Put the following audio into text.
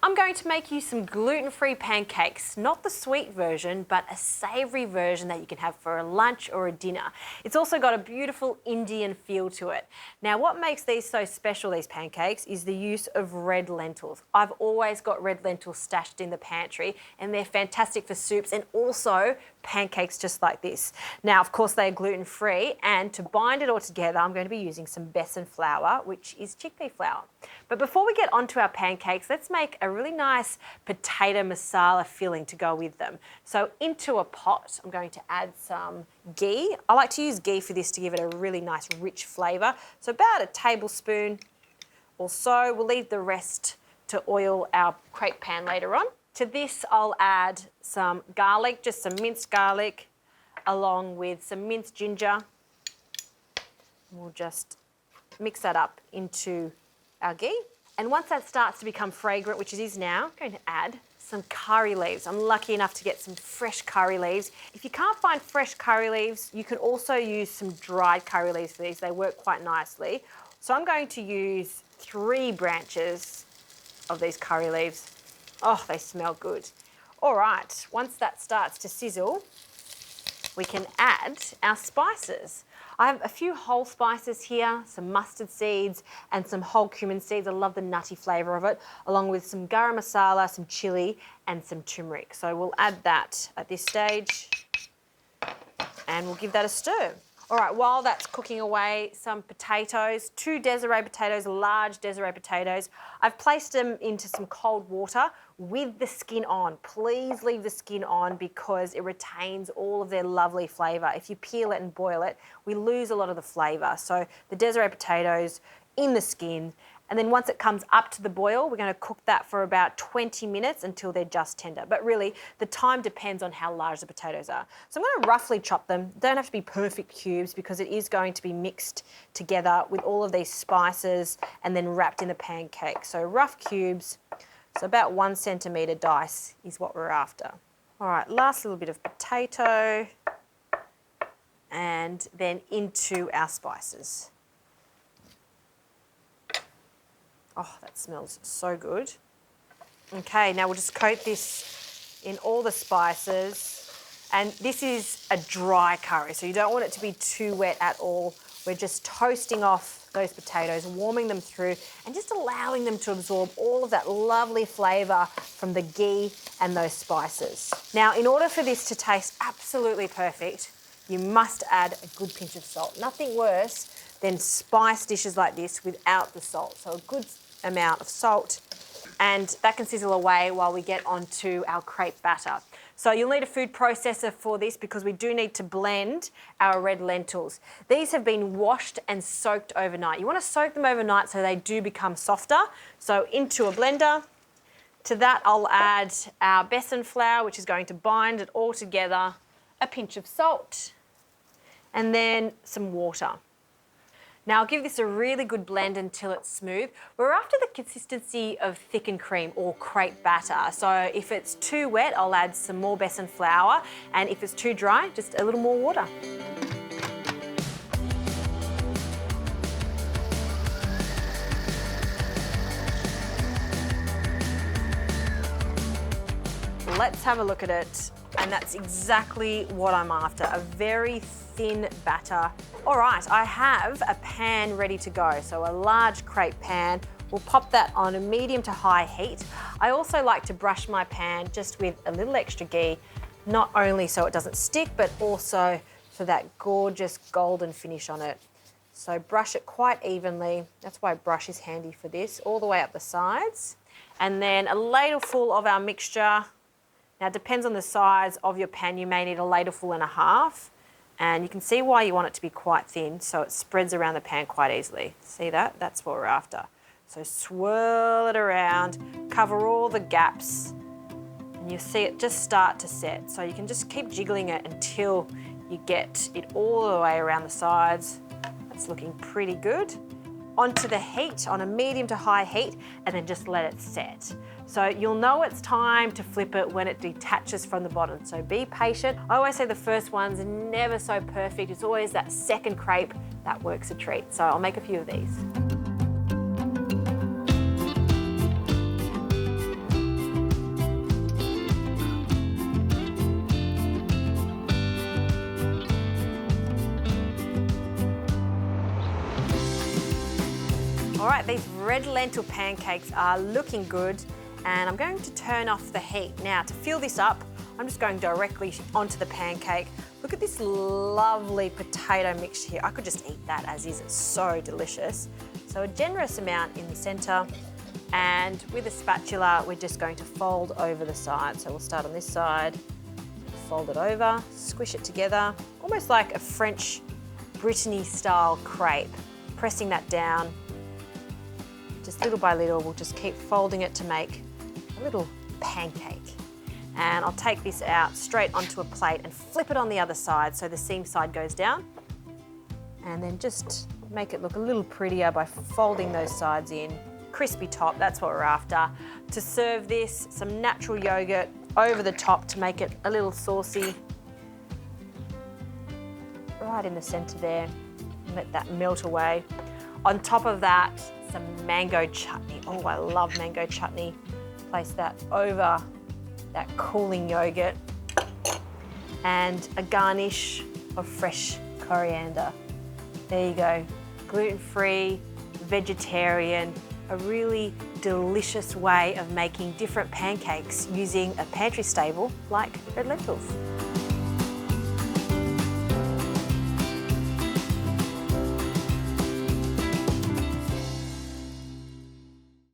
I'm going to make you some gluten-free pancakes, not the sweet version, but a savoury version that you can have for a lunch or a dinner. It's also got a beautiful Indian feel to it. Now, what makes these so special, these pancakes, is the use of red lentils. I've always got red lentils stashed in the pantry, and they're fantastic for soups and also pancakes just like this. Now, of course, they're gluten-free, and to bind it all together, I'm going to be using some besan flour, which is chickpea flour. But before we get onto our pancakes, let's make a really nice potato masala filling to go with them. So into a pot, I'm going to add some ghee. I like to use ghee for this to give it a really nice rich flavour. So about a tablespoon or so. We'll leave the rest to oil our crepe pan later on. To this, I'll add some garlic, just some minced garlic, along with some minced ginger. We'll just mix that up into our ghee. And once that starts to become fragrant, which it is now, I'm going to add some curry leaves. I'm lucky enough to get some fresh curry leaves. If you can't find fresh curry leaves, you can also use some dried curry leaves for these. They work quite nicely. So I'm going to use 3 branches of these curry leaves. Oh, they smell good. All right, once that starts to sizzle, we can add our spices. I have a few whole spices here, some mustard seeds and some whole cumin seeds. I love the nutty flavour of it, along with some garam masala, some chilli and some turmeric. So we'll add that at this stage and we'll give that a stir. All right, while that's cooking away, some potatoes, 2 Desiree potatoes, large Desiree potatoes. I've placed them into some cold water with the skin on. Please leave the skin on because it retains all of their lovely flavour. If you peel it and boil it, we lose a lot of the flavour. So the Desiree potatoes in the skin, and then once it comes up to the boil, we're going to cook that for about 20 minutes until they're just tender. But really, the time depends on how large the potatoes are. So I'm going to roughly chop them. They don't have to be perfect cubes because it is going to be mixed together with all of these spices and then wrapped in the pancake. So rough cubes, so about 1 centimetre dice is what we're after. All right, last little bit of potato and then into our spices. Oh, that smells so good. Okay, now we'll just coat this in all the spices. And this is a dry curry, so you don't want it to be too wet at all. We're just toasting off those potatoes, warming them through, and just allowing them to absorb all of that lovely flavour from the ghee and those spices. Now, in order for this to taste absolutely perfect, you must add a good pinch of salt. Nothing worse than spice dishes like this without the salt. So a good amount of salt, and that can sizzle away while we get onto our crepe batter. So you'll need a food processor for this because we do need to blend our red lentils. These have been washed and soaked overnight. You want to soak them overnight so they do become softer. So into a blender. To that I'll add our besan flour, which is going to bind it all together, a pinch of salt, and then some water. Now I'll give this a really good blend until it's smooth. We're after the consistency of thickened cream or crepe batter. So if it's too wet, I'll add some more besan flour, and if it's too dry, just a little more water. Let's have a look at it. And that's exactly what I'm after, a very thin batter. All right, I have a pan ready to go, so a large crepe pan. We'll pop that on a medium to high heat. I also like to brush my pan just with a little extra ghee, not only so it doesn't stick, but also for that gorgeous golden finish on it. So brush it quite evenly. That's why a brush is handy for this, all the way up the sides. And then a ladleful of our mixture. Now, it depends on the size of your pan. You may need a ladleful and a half. And you can see why you want it to be quite thin, so it spreads around the pan quite easily. See that? That's what we're after. So swirl it around, cover all the gaps, and you'll see it just start to set. So you can just keep jiggling it until you get it all the way around the sides. That's looking pretty good. Onto the heat, on a medium to high heat, and then just let it set. So you'll know it's time to flip it when it detaches from the bottom. So be patient. I always say the first one's never so perfect. It's always that second crepe that works a treat. So I'll make a few of these. All right, these red lentil pancakes are looking good, and I'm going to turn off the heat. Now, to fill this up, I'm just going directly onto the pancake. Look at this lovely potato mix here. I could just eat that as is, it's so delicious. So a generous amount in the center, and with a spatula, we're just going to fold over the side. So we'll start on this side, fold it over, squish it together, almost like a French Brittany style crepe. Pressing that down, just little by little, we'll just keep folding it to make a little pancake. And I'll take this out straight onto a plate and flip it on the other side so the seam side goes down. And then just make it look a little prettier by folding those sides in. Crispy top, that's what we're after. To serve this, some natural yogurt over the top to make it a little saucy. Right in the center there, let that melt away. On top of that, some mango chutney. Oh, I love mango chutney. Place that over that cooling yogurt, and a garnish of fresh coriander. There you go, gluten-free, vegetarian, a really delicious way of making different pancakes using a pantry staple like red lentils.